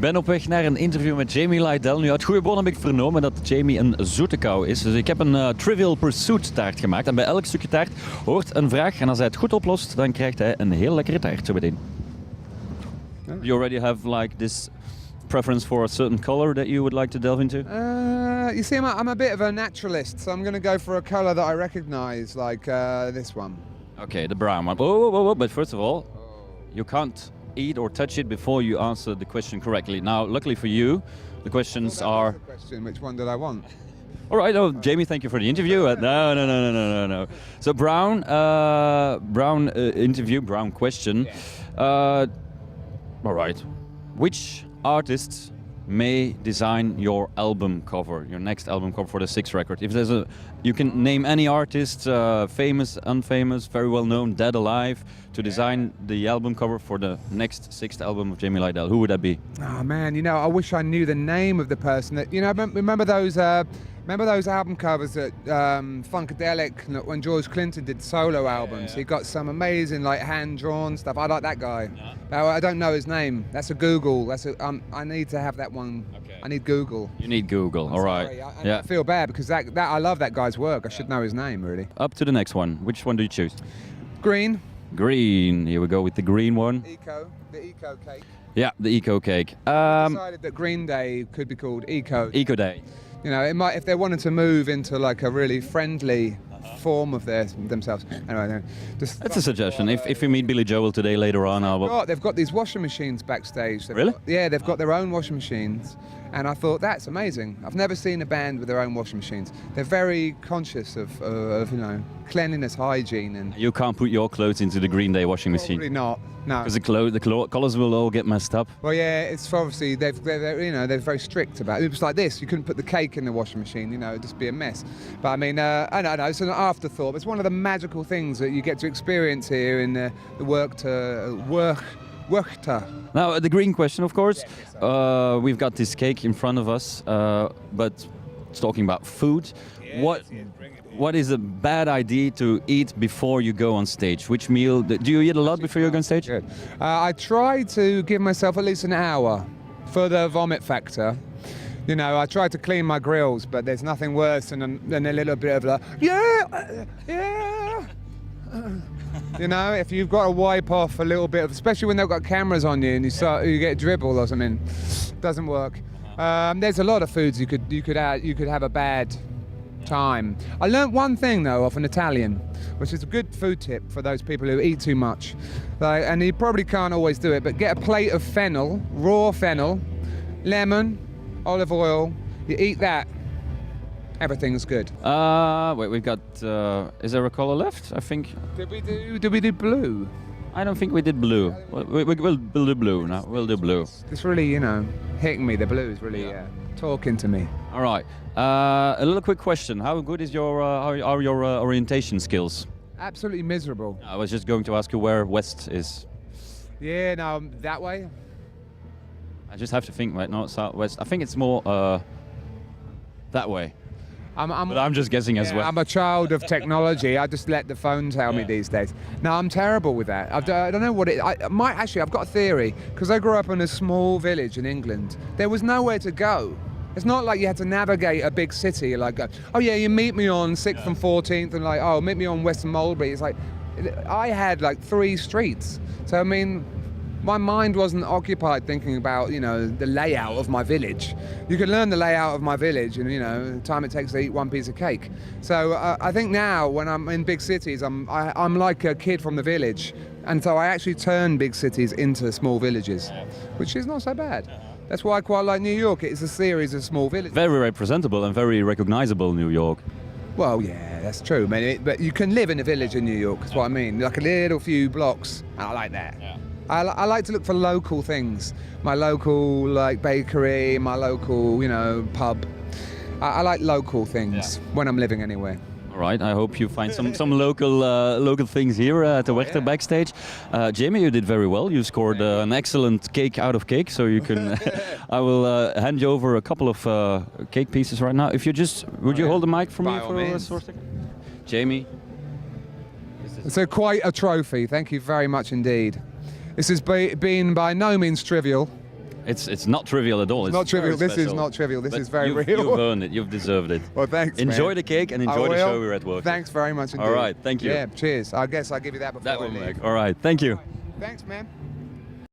Ik ben op weg naar een interview met Jamie Lidell. Nu, uit goede bron heb ik vernomen dat Jamie een zoete kou is. Dus ik heb een Trivial Pursuit taart gemaakt. En bij elk stukje taart hoort een vraag. En als hij het goed oplost, dan krijgt hij een heel lekkere taart zo meteen. You already have like this preference for a certain color that you would like to delve into? You see, I'm a bit of a naturalist, so I'm going to go for a color that I recognize, like this one. Okay, the brown one. Oh, but first of all, you can't eat or touch it before you answer the question correctly. Now, luckily for you, the questions are... The question, which one did I want? All right, oh, Jamie, thank you for the interview. No. So brown interview, brown question. Yeah. All right. Which artists may design your album cover, your next album cover for the sixth record? If there's you can name any artist, famous, unfamous, very well known, dead, alive, to design the album cover for the next sixth album of Jamie Lidell. Who would that be? Oh man, you know, I wish I knew the name of the person that, you know, remember those album covers at Funkadelic when George Clinton did solo albums? Yeah. He got some amazing like hand-drawn stuff. I like that guy. Yeah. I don't know his name. That's a Google. I need to have that one. Okay. I need Google. You need Google. All right. I feel bad because that I love that guy's work. I should know his name really. Up to the next one. Which one do you choose? Green. Green. Here we go with the green one. The Eco Cake. Yeah, the Eco Cake. I decided that Green Day could be called Eco. Eco Day. You know, it might, if they wanted to move into like a really friendly form of themselves. Anyway, that's a suggestion. If you meet Billy Joel today later on, they've got these washing machines backstage. Really? They've got their own washing machines, and I thought that's amazing. I've never seen a band with their own washing machines. They're very conscious of you know, cleanliness, hygiene, and you can't put your clothes into the Green Day washing machine. Probably not. No. Because the colours will all get messed up. Well, yeah, it's obviously they're very strict about it. It was like this: you couldn't put the cake in the washing machine, you know, it'd just be a mess. But I mean, I know it's an afterthought. But it's one of the magical things that you get to experience here in the Werchter. Now, the green question, of course. We've got this cake in front of us, but it's talking about food. What is a bad idea to eat before you go on stage? Which meal? Do you eat a lot before you go on stage? Good. I try to give myself at least an hour for the vomit factor. You know, I try to clean my grills, but there's nothing worse than a little bit of like, yeah. You know, if you've got to wipe off a little bit of, especially when they've got cameras on you and you get dribble or something, doesn't work. There's a lot of foods you could have a bad time. I learned one thing though off an Italian, which is a good food tip for those people who eat too much. Like, and you probably can't always do it, but get a plate of fennel, raw fennel, lemon, olive oil. You eat that, everything's good. Wait, we've got. Is there a color left? I think. Did we do blue? I don't think we did blue. We'll do blue now. We'll do blue. It's really, you know, hitting me. The blue is really talking to me. All right. A little quick question. How good is your are your orientation skills? Absolutely miserable. I was just going to ask you where west is. Yeah, no, that way. I just have to think, right? North, south, west. I think it's more that way. But I'm just guessing as well. I'm a child of technology. I just let the phone tell me these days. No, I'm terrible with that. I don't know what it... I've got a theory. Because I grew up in a small village in England. There was nowhere to go. It's not like you had to navigate a big city. Like, oh yeah, you meet me on 6th and 14th. And like, oh, meet me on Western Mulberry. It's like, I had like 3 streets. So, I mean... My mind wasn't occupied thinking about, you know, the layout of my village. You can learn the layout of my village and, you know, the time it takes to eat one piece of cake. So I think now when I'm in big cities, I'm like a kid from the village. And so I actually turn big cities into small villages, which is not so bad. That's why I quite like New York. It's a series of small villages. Very representable and very recognizable, New York. Well, yeah, that's true, man. But you can live in a village in New York, that's what I mean. Like a little few blocks. I like that. Yeah. I like to look for local things. My local, like, bakery, my local, you know, pub. I like local things when I'm living anywhere. All right, I hope you find some local things here at the Werchter backstage. Jamie, you did very well. You scored an excellent cake out of cake, so you can... I will hand you over a couple of cake pieces right now. If you just... Would you hold the mic for me for a second? Jamie? It's quite a trophy. Thank you very much indeed. This has been by no means trivial. It's not trivial at all. It's not trivial. very This is special. not trivial. This But is very you've, real. You've earned it. You've deserved it. Well, thanks. Enjoy man. the cake and I enjoy the will. show we're at Werchter. Thanks very much indeed. All right, thank you. Yeah, cheers. I guess I'll give you that before That I will leave. make. All right, thank you. Thanks, man.